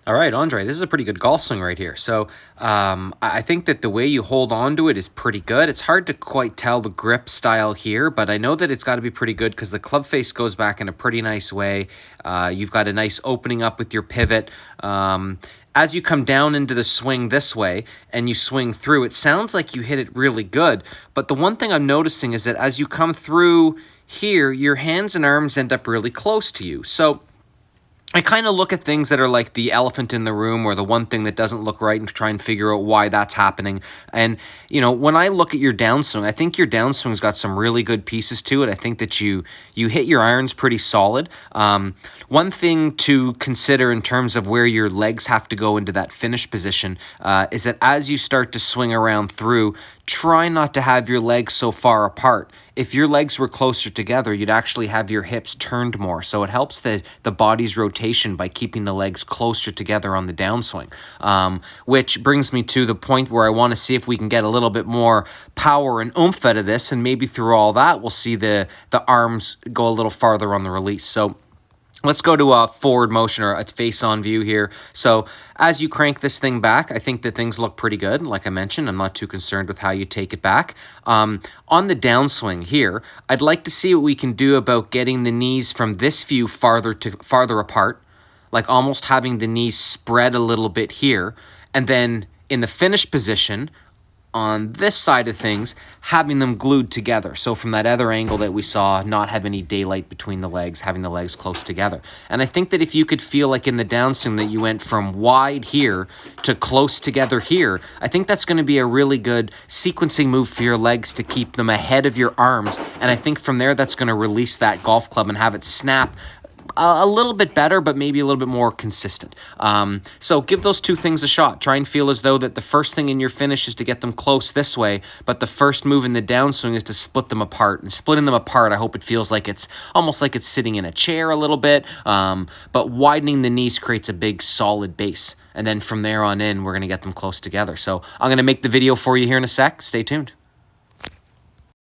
All right, Andre, this is a pretty good golf swing right here. So I think that the way you hold on to it is pretty good. It's hard to quite tell the grip style here, but I know that it's got to be pretty good because the club face goes back in a pretty nice way. You've got a nice opening up with your pivot. As you come down into the swing this way and you swing through, it sounds like you hit it really good. But the one thing I'm noticing is that as you come through here, your hands and arms end up really close to you. So I kind of look at things that are like the elephant in the room or the one thing that doesn't look right and try and figure out why that's happening. And, you know, when I look at your downswing, I think your downswing's got some really good pieces to it. I think that you hit your irons pretty solid. One thing to consider in terms of where your legs have to go into that finish position is that as you start to swing around through, try not to have your legs so far apart. If your legs were closer together, you'd actually have your hips turned more. So it helps the body's rotation by keeping the legs closer together on the downswing. Which brings me to the point where I want to see if we can get a little bit more power and oomph out of this. And maybe through all that, we'll see the arms go a little farther on the release. So let's go to a forward motion or a face-on view here. So as you crank this thing back, I think that things look pretty good. Like I mentioned, I'm not too concerned with how you take it back. On the downswing here, I'd like to see what we can do about getting the knees from this view farther apart, like almost having the knees spread a little bit here. And then in the finish position, on this side of things, having them glued together. So from that other angle that we saw, not have any daylight between the legs, having the legs close together. And I think that if you could feel like in the downswing that you went from wide here to close together here, I think that's going to be a really good sequencing move for your legs to keep them ahead of your arms. And I think from there, that's going to release that golf club and have it snap a little bit better, but maybe a little bit more consistent. So give those two things a shot. Try and feel as though that the first thing in your finish is to get them close this way, but the first move in the downswing is to split them apart. And splitting them apart, I hope it feels like it's almost like it's sitting in a chair a little bit, but widening the knees creates a big solid base. And then from there on in, we're going to get them close together. So I'm going to make the video for you here in a sec. Stay tuned.